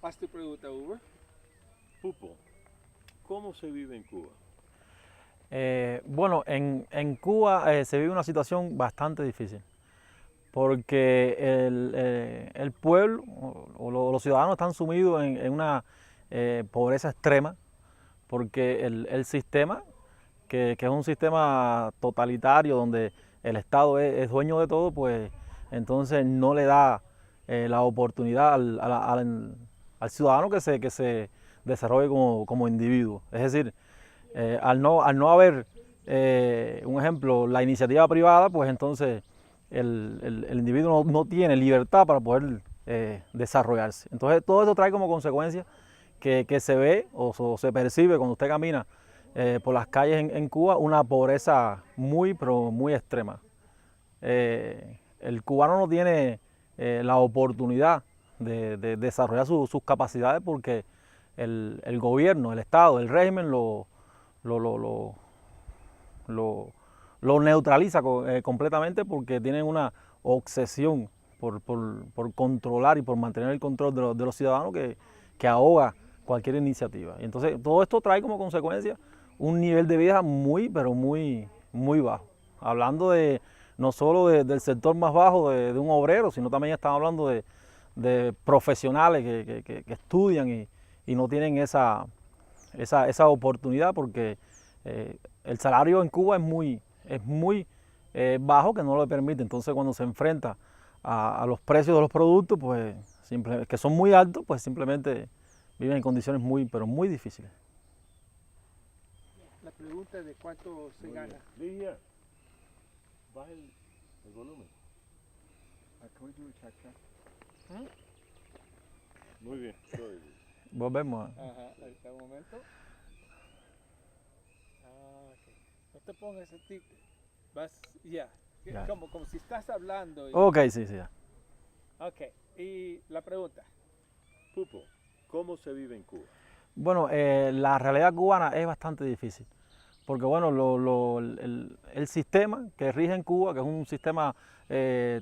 Haz tu pregunta, Uber. Pupo, ¿cómo se vive en Cuba? Bueno, en Cuba se vive una situación bastante difícil porque el pueblo los ciudadanos están sumidos en una pobreza extrema porque el sistema, que es un sistema totalitario donde el Estado es dueño de todo, pues entonces no le da la oportunidad al ciudadano que se desarrolle como individuo. Es decir, al no haber, un ejemplo, la iniciativa privada, pues entonces el individuo no tiene libertad para poder desarrollarse. Entonces todo eso trae como consecuencia que se ve o se percibe cuando usted camina por las calles en Cuba una pobreza muy, pero muy extrema. El cubano no tiene la oportunidad de desarrollar sus capacidades porque el gobierno, el Estado, el régimen lo, lo, lo, lo, lo neutraliza completamente porque tienen una obsesión por controlar y por mantener el control de los ciudadanos que ahoga cualquier iniciativa. Y entonces todo esto trae como consecuencia un nivel de vida muy, pero muy bajo. Hablando de no solo del sector más bajo de un obrero, sino también estamos hablando de profesionales que estudian y no tienen esa oportunidad porque el salario en Cuba es muy bajo, que no le permite. Entonces cuando se enfrenta a los precios de los productos, pues que son muy altos, pues simplemente viven en condiciones muy, pero muy difíciles. La pregunta de cuánto se gana. Ligia, baja el volumen. Muy bien, sorry. Volvemos. Ajá, ahorita un momento. Ok. No te pongas así. Vas, ya. Ya. Como si estás hablando. Ok, sí, sí. Ya. Ok. Y la pregunta. Pupo, ¿cómo se vive en Cuba? Bueno, la realidad cubana es bastante difícil, porque bueno, el sistema que rige en Cuba, que es un sistema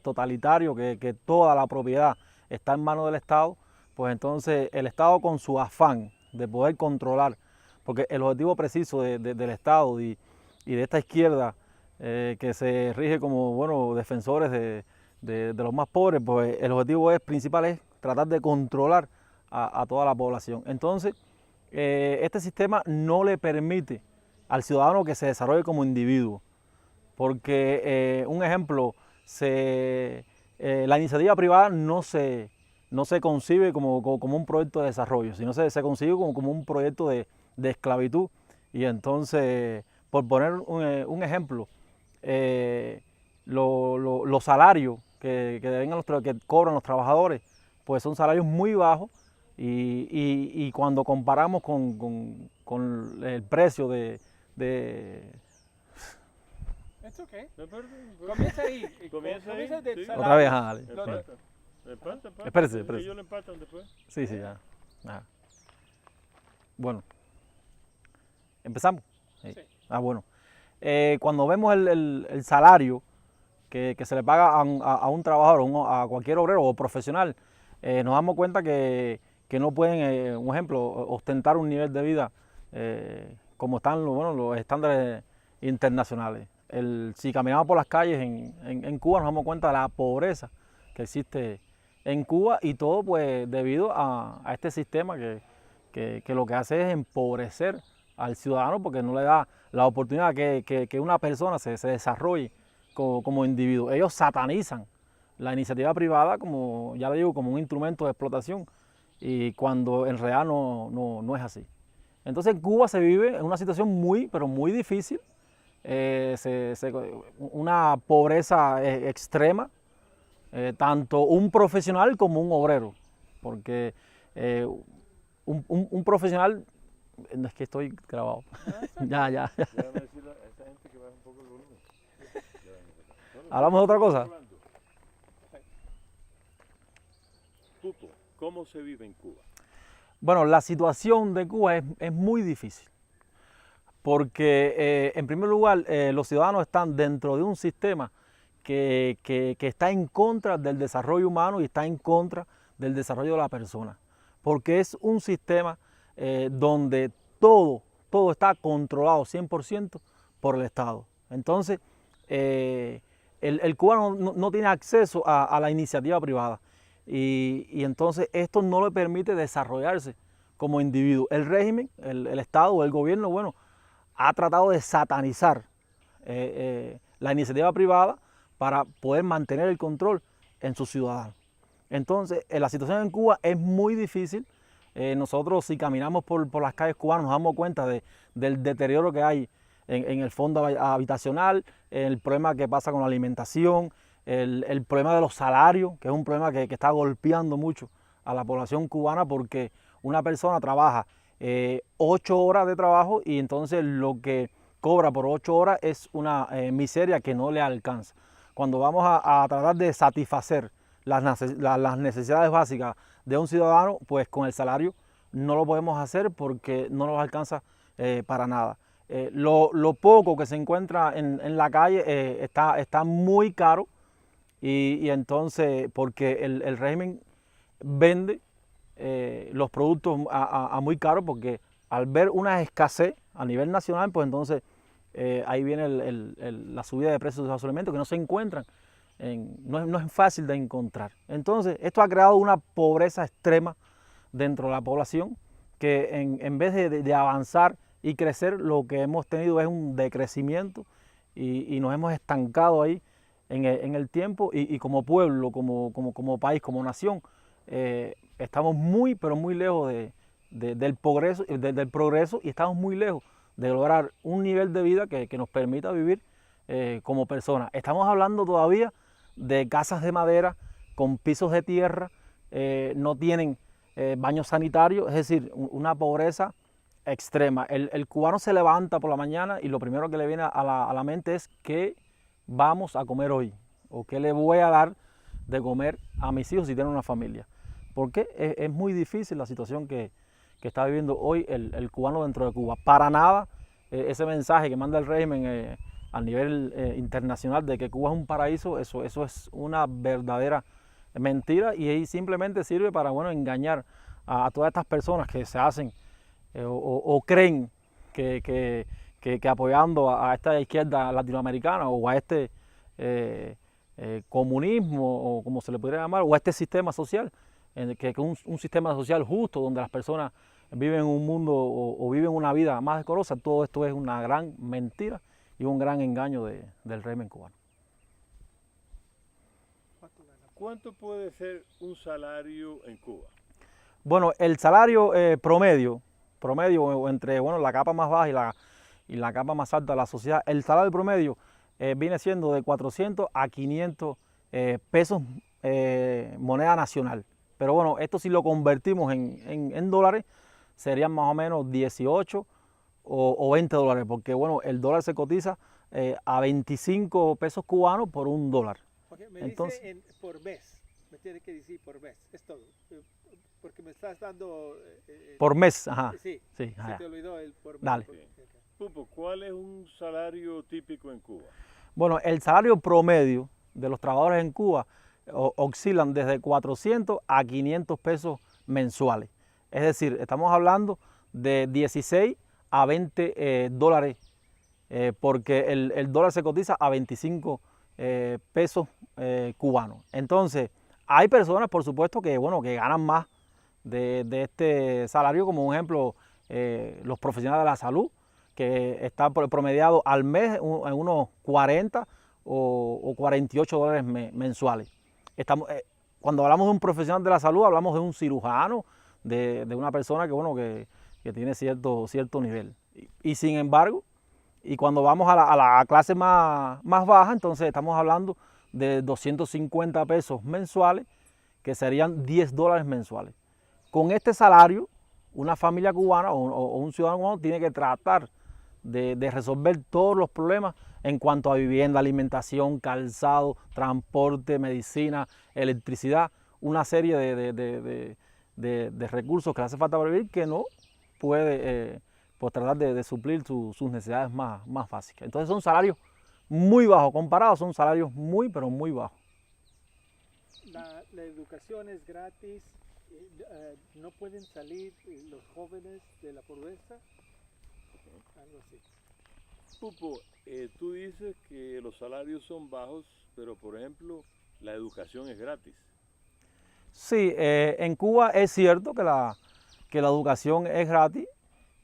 totalitario, que toda la propiedad está en manos del Estado, pues entonces el Estado con su afán de poder controlar, porque el objetivo preciso del Estado y de esta izquierda que se rige como bueno, defensores de los más pobres, pues el objetivo principal es tratar de controlar a toda la población. Entonces, este sistema no le permite al ciudadano que se desarrolle como individuo, porque un ejemplo, la iniciativa privada no se concibe como un proyecto de desarrollo, sino se concibe como un proyecto de esclavitud. Y entonces, por poner un ejemplo, los salarios que cobran los trabajadores, pues son salarios muy bajos y cuando comparamos con el precio Es ok. No, perdón. Comienza ahí. Comienza ahí, del sí. salario. Otra vez, dale. Empata. Empata. Espérese. Ellos lo empatan después. Sí, sí, ya. Ajá. Bueno, ¿empezamos? Sí. Sí. Bueno. Cuando vemos el salario que se le paga a un trabajador, a cualquier obrero o profesional, nos damos cuenta que no pueden, un ejemplo, ostentar un nivel de vida como están los estándares internacionales. Si caminamos por las calles en Cuba nos damos cuenta de la pobreza que existe en Cuba y todo pues debido a este sistema que lo que hace es empobrecer al ciudadano porque no le da la oportunidad que una persona se desarrolle como individuo. Ellos satanizan la iniciativa privada como, ya le digo, como un instrumento de explotación y cuando en realidad no es así. Entonces en Cuba se vive en una situación muy, pero muy difícil, una pobreza extrema, tanto un profesional como un obrero, porque un profesional, es que estoy grabado, ya. Déjame decirle a esa gente que baje un poco el volumen. ¿Hablamos de otra cosa? Pupo, ¿cómo se vive en Cuba? Bueno, la situación de Cuba es muy difícil, porque en primer lugar los ciudadanos están dentro de un sistema que está en contra del desarrollo humano y está en contra del desarrollo de la persona. porque es un sistema donde todo está controlado 100% por el Estado. Entonces, el cubano no tiene acceso a la iniciativa privada y entonces esto no le permite desarrollarse como individuo. El régimen, el Estado o el gobierno, bueno, ha tratado de satanizar la iniciativa privada para poder mantener el control en sus ciudadanos. Entonces, la situación en Cuba es muy difícil. Nosotros, si caminamos por las calles cubanas, nos damos cuenta del deterioro que hay en el fondo habitacional, el problema que pasa con la alimentación, el problema de los salarios, que es un problema que está golpeando mucho a la población cubana, porque una persona trabaja 8 horas de trabajo y entonces lo que cobra por 8 horas es una miseria que no le alcanza. Cuando vamos a tratar de satisfacer las necesidades básicas de un ciudadano, pues con el salario no lo podemos hacer porque no nos alcanza para nada. Lo poco que se encuentra en la calle está muy caro y entonces porque el régimen vende los productos a muy caro, porque al ver una escasez a nivel nacional, pues entonces ahí viene la subida de precios de los alimentos que no se encuentran, no es fácil de encontrar. Entonces esto ha creado una pobreza extrema dentro de la población que en vez de avanzar y crecer, lo que hemos tenido es un decrecimiento y nos hemos estancado ahí en el tiempo y como pueblo, como país, como nación, estamos muy, pero muy lejos del progreso y estamos muy lejos de lograr un nivel de vida que nos permita vivir como personas. Estamos hablando todavía de casas de madera con pisos de tierra, no tienen baños sanitarios, es decir, una pobreza extrema. El cubano se levanta por la mañana y lo primero que le viene a la mente es qué vamos a comer hoy o qué le voy a dar de comer a mis hijos si tienen una familia. Porque es muy difícil la situación que está viviendo hoy el cubano dentro de Cuba. Para nada ese mensaje que manda el régimen a nivel internacional de que Cuba es un paraíso, eso es una verdadera mentira y ahí simplemente sirve para engañar a todas estas personas que se hacen o creen que apoyando a esta izquierda latinoamericana o a este comunismo o como se le podría llamar, o a este sistema social, que es un sistema social justo donde las personas viven en un mundo o viven una vida más decorosa, todo esto es una gran mentira y un gran engaño del régimen cubano. ¿Cuánto puede ser un salario en Cuba? Bueno, el salario promedio entre la capa más baja y la capa más alta de la sociedad, el salario promedio viene siendo de 400 a 500 pesos moneda nacional. Pero bueno, esto si lo convertimos en dólares, serían más o menos 18 o 20 dólares, porque bueno, el dólar se cotiza a 25 pesos cubanos por un dólar. Okay, me Entonces, dice por mes, me tiene que decir por mes, es todo, porque me estás dando... por mes, ajá. Sí, Sí, se ajá. te olvidó el por mes. Dale. Okay. Pupo, ¿cuál es un salario típico en Cuba? Bueno, el salario promedio de los trabajadores en Cuba oscilan desde 400 a 500 pesos mensuales. Es decir, estamos hablando de 16 a 20 dólares, porque el dólar se cotiza a 25 pesos cubanos. Entonces, hay personas, por supuesto, que ganan más de este salario, como un ejemplo, los profesionales de la salud, que está promediado al mes en unos 40 o 48 dólares mensuales. Cuando hablamos de un profesional de la salud, hablamos de un cirujano, de una persona que tiene cierto nivel. Y sin embargo, y cuando vamos a la clase más baja, entonces estamos hablando de 250 pesos mensuales, que serían 10 dólares mensuales. Con este salario, una familia cubana o un ciudadano cubano tiene que tratar de resolver todos los problemas en cuanto a vivienda, alimentación, calzado, transporte, medicina, electricidad, una serie de recursos que le hace falta para vivir que no puede pues tratar de suplir sus necesidades más básicas. Entonces son salarios muy bajos, comparados son salarios muy, pero muy bajos. La educación es gratis. no pueden salir los jóvenes de la pobreza, algo así. Pupo, tú dices que los salarios son bajos, pero por ejemplo, la educación es gratis. Sí, en Cuba es cierto que la educación es gratis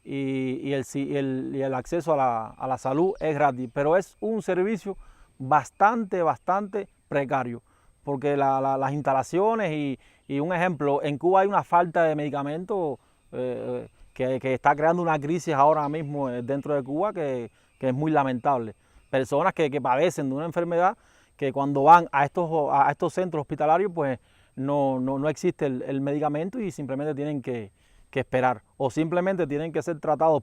y el acceso a la salud es gratis, pero es un servicio bastante precario, porque las instalaciones y un ejemplo, en Cuba hay una falta de medicamentos que está creando una crisis ahora mismo dentro de Cuba que es muy lamentable. Personas que padecen de una enfermedad que cuando van a estos centros hospitalarios pues no existe el medicamento y simplemente tienen que esperar o simplemente tienen que ser tratados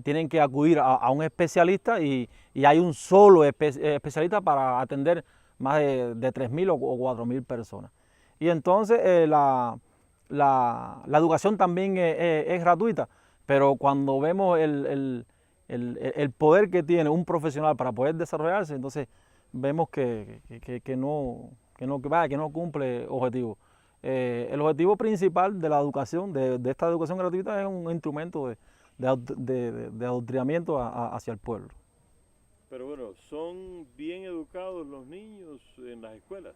tienen que acudir a un especialista y hay un solo especialista para atender más de 3.000 o 4.000 personas. Y entonces la educación también es gratuita, pero cuando vemos el poder que tiene un profesional para poder desarrollarse, entonces vemos que no cumple objetivo. El objetivo principal de la educación, de esta educación gratuita, es un instrumento de adoctrinamiento hacia el pueblo. Pero bueno, ¿son bien educados los niños en las escuelas?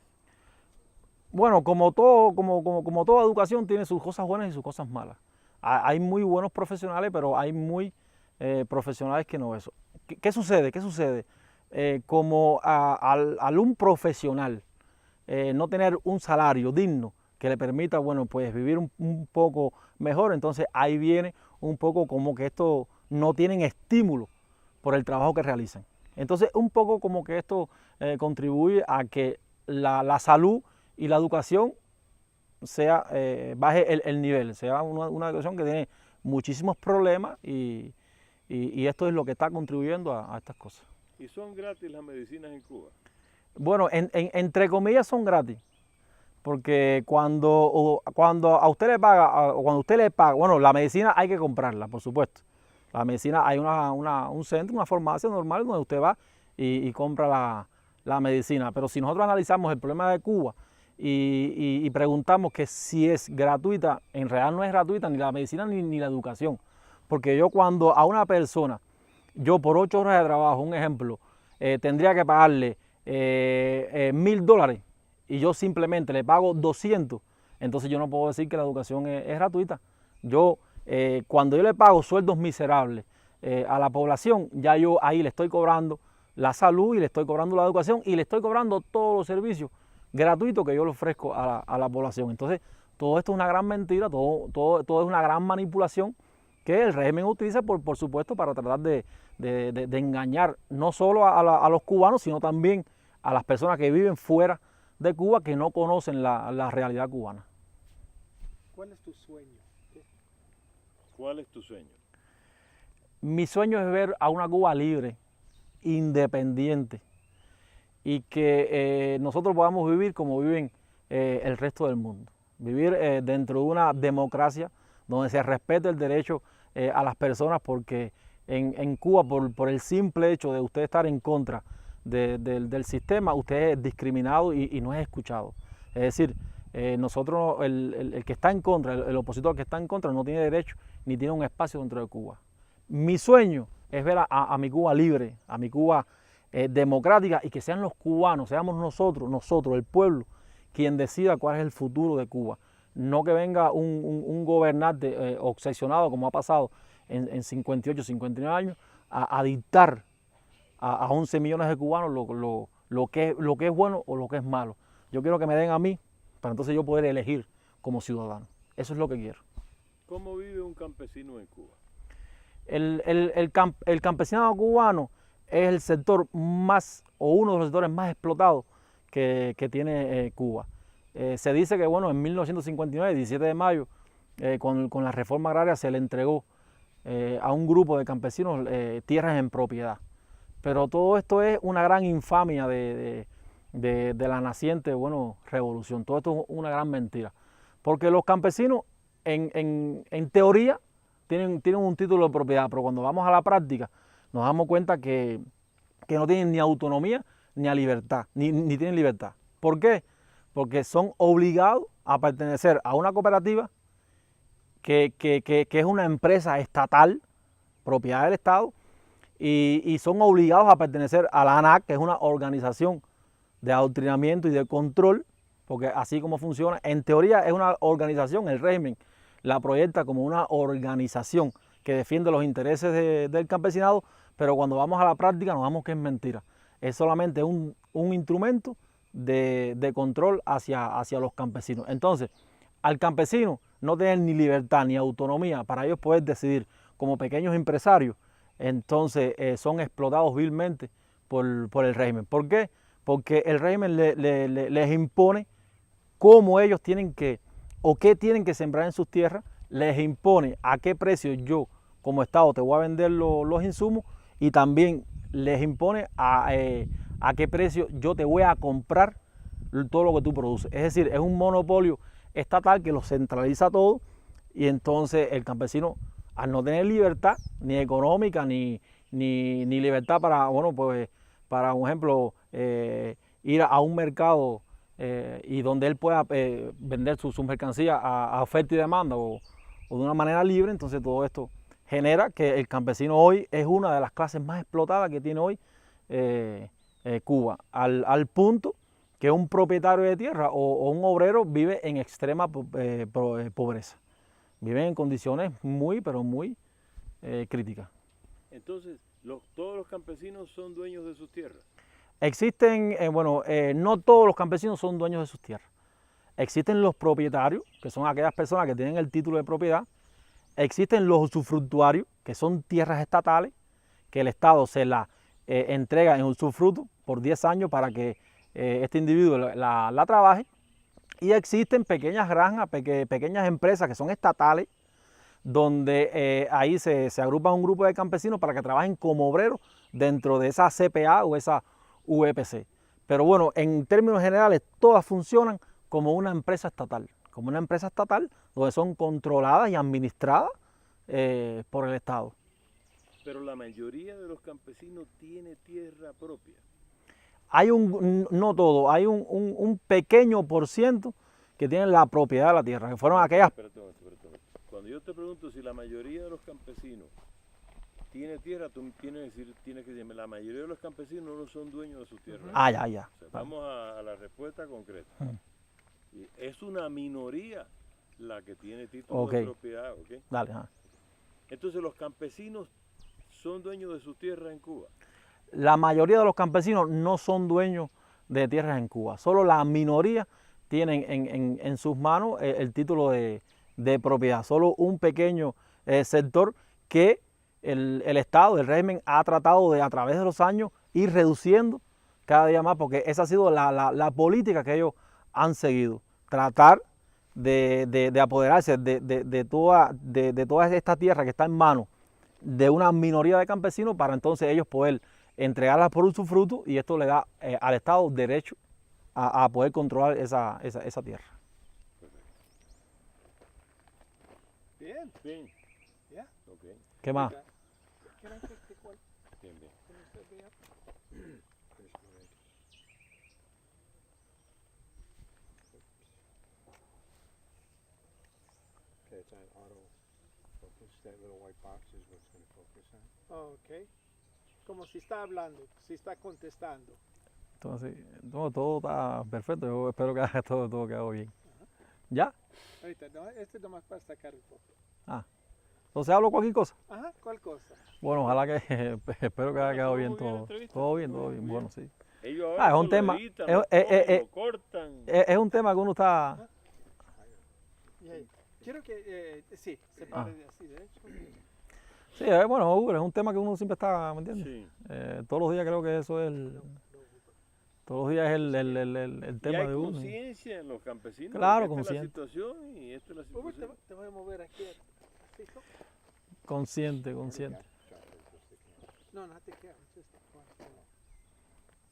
Bueno, como toda educación tiene sus cosas buenas y sus cosas malas. Hay muy buenos profesionales, pero hay muy profesionales que no eso. ¿Qué sucede? Como al un profesional no tener un salario digno que le permita, bueno, pues vivir un poco mejor, entonces ahí viene un poco como que esto no tienen estímulo por el trabajo que realizan. Entonces un poco como que esto contribuye a que la salud y la educación baje el nivel, sea una educación que tiene muchísimos problemas y esto es lo que está contribuyendo a estas cosas. ¿Y son gratis las medicinas en Cuba? Bueno, entre comillas son gratis, porque cuando a usted le paga, cuando usted le paga, bueno, la medicina hay que comprarla, por supuesto. La medicina hay un centro, una farmacia normal donde usted va y compra la medicina. Pero si nosotros analizamos el problema de Cuba y preguntamos que si es gratuita, en realidad no es gratuita ni la medicina ni la educación. Porque yo cuando a una persona, yo por 8 horas de trabajo, un ejemplo, tendría que pagarle $1.000 y yo simplemente le pago 200, entonces yo no puedo decir que la educación es gratuita. Cuando yo le pago sueldos miserables a la población, ya yo ahí le estoy cobrando la salud y le estoy cobrando la educación y le estoy cobrando todos los servicios gratuitos que yo le ofrezco a la población. Entonces todo esto es una gran mentira, todo es una gran manipulación que el régimen utiliza por supuesto para tratar de engañar no solo a los cubanos, sino también a las personas que viven fuera de Cuba que no conocen la realidad cubana. ¿Cuál es tu sueño? ¿Cuál es tu sueño? Mi sueño es ver a una Cuba libre, independiente y que nosotros podamos vivir como viven el resto del mundo. Vivir dentro de una democracia donde se respete el derecho a las personas, porque en Cuba, por el simple hecho de usted estar en contra del sistema, usted es discriminado y no es escuchado. Es decir, nosotros, el que está en contra, el opositor que está en contra, no tiene derecho ni tiene un espacio dentro de Cuba. Mi sueño es ver a mi Cuba libre, a mi Cuba democrática, y que sean los cubanos, seamos nosotros, el pueblo, quien decida cuál es el futuro de Cuba. No que venga un gobernante obsesionado, como ha pasado en 58, 59 años, a dictar a 11 millones de cubanos lo que es bueno o lo que es malo. Yo quiero que me den a mí para entonces yo poder elegir como ciudadano. Eso es lo que quiero. ¿Cómo vive un campesino en Cuba? El campesinado cubano es el sector más, o uno de los sectores más explotados que tiene Cuba. Se dice que bueno, en 1959, 17 de mayo, con la reforma agraria se le entregó a un grupo de campesinos tierras en propiedad. Pero todo esto es una gran infamia de la naciente revolución. Todo esto es una gran mentira. Porque los campesinos en teoría tienen un título de propiedad, pero cuando vamos a la práctica nos damos cuenta que no tienen ni autonomía ni libertad, ni tienen libertad. ¿Por qué? Porque son obligados a pertenecer a una cooperativa que es una empresa estatal, propiedad del Estado, y son obligados a pertenecer a la ANAC, que es una organización de adoctrinamiento y de control, porque así como funciona, en teoría es una organización, el régimen la proyecta como una organización que defiende los intereses del campesinado, pero cuando vamos a la práctica nos damos que es mentira. Es solamente un instrumento de control hacia los campesinos. Entonces, al campesino no tener ni libertad ni autonomía para ellos poder decidir como pequeños empresarios, entonces son explotados vilmente por el régimen. ¿Por qué? Porque el régimen les impone cómo ellos tienen que, o qué tienen que sembrar en sus tierras, les impone a qué precio yo como Estado te voy a vender los insumos, y también les impone a qué precio yo te voy a comprar todo lo que tú produces. Es decir, es un monopolio estatal que lo centraliza todo, y entonces el campesino, al no tener libertad ni económica ni libertad para, bueno, pues para un ejemplo, ir a un mercado y donde él pueda vender su mercancía a oferta y demanda o de una manera libre, entonces todo esto genera que el campesino hoy es una de las clases más explotadas que tiene hoy Cuba, al punto que un propietario de tierra o un obrero vive en extrema pobreza. Viven en condiciones pero muy críticas. Entonces, ¿todos los campesinos son dueños de sus tierras? Existen, no todos los campesinos son dueños de sus tierras. Existen los propietarios, que son aquellas personas que tienen el título de propiedad. Existen los usufructuarios, que son tierras estatales, que el Estado se las entrega en usufructo por 10 años para que este individuo la trabaje. Y existen pequeñas granjas, pequeñas empresas que son estatales, donde ahí se agrupa un grupo de campesinos para que trabajen como obreros dentro de esa CPA o esa UEPC. Pero bueno, en términos generales, todas funcionan como una empresa estatal, donde son controladas y administradas por el Estado. Pero la mayoría de los campesinos tiene tierra propia. Hay no todo, hay un pequeño por ciento que tienen la propiedad de la tierra, que fueron aquellas... Espérate. Cuando yo te pregunto si la mayoría de los campesinos tiene tierra, tú tienes que decirme, la mayoría de los campesinos no son dueños de sus tierras. Ya. O sea, vamos a la respuesta concreta. Y es una minoría la que tiene título de propiedad, ¿ok? Dale. Entonces, ¿los campesinos son dueños de sus tierras en Cuba? La mayoría de los campesinos no son dueños de tierras en Cuba. Solo la minoría tienen en sus manos el título de propiedad. Solo un pequeño sector que el Estado, el régimen, ha tratado de, a través de los años, ir reduciendo cada día más, porque esa ha sido la política que ellos han seguido. Tratar de apoderarse de toda esta tierra que está en manos de una minoría de campesinos, para entonces ellos poder entregarlas por usufructo, y esto le da al Estado derecho a poder controlar esa tierra. Bien. ¿Ya? Okay. ¿Qué más? Bien. Okay, it's on auto focus. That little white box is what's going to focus on. Ok. Como si está hablando, si está contestando. Entonces, todo está perfecto. Yo espero que haga todo quedado bien. ¿Ya? Ahorita, no, nomás para sacar un poco. Entonces hablo cualquier cosa. Ajá, ¿cuál cosa? Bueno, ojalá que espero que haya quedado bien todo. Todo bien. Bueno, sí. Ellos ahora Es un tema. lo cortan. Es un tema que uno está. Quiero que, sí, se pare así, de hecho. Sí, bueno, Hugo, es un tema que uno siempre está, ¿me entiendes? Sí. Todos los días creo que eso es todos los días es el tema y hay de uno. conciencia en los campesinos. Claro, esta consciente. es la situación y esta es la situación. Te voy a mover aquí. ¿Sí? Consciente. No te quedas.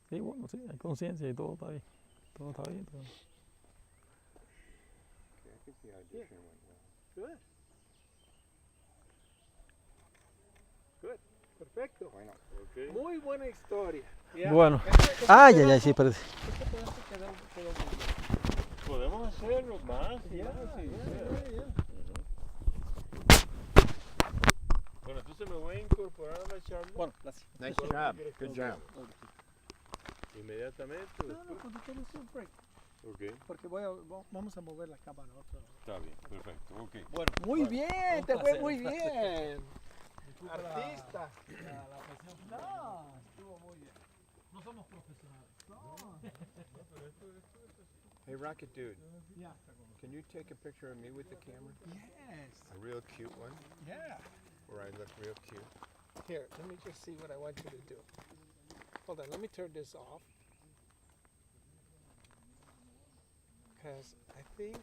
Sí, bueno, sí, hay conciencia y todo está bien. Todo está bien. Okay, I think the audition went well. Good. Perfecto. Why not? Okay. Muy buena historia. Ya. Bueno. Este Sí, espérate. pedazo quedó muy bien. podemos hacerlo más y Yeah, más. yeah, yeah. Bueno, entonces me voy a incorporar a la charla. Bueno, gracias. Nice ¿Cuál job. quieres que Good nos job. veamos? Inmediatamente No, no, después. cuando quieres un break. Ok, Porque vamos a mover la cámara a otro. está bien, perfecto. Ok. Bueno, muy bien, un te fue placer, muy un placer. bien. Disculpa Artista. la presión. No, estuvo muy bien. No somos profesionales. Hey, Rocket Dude, Yeah. can you take a picture of me with the camera? Yes. A real cute one, Yeah. where I look real cute. Here, let me just see what I want you to do. Hold on, let me turn this off. Because I think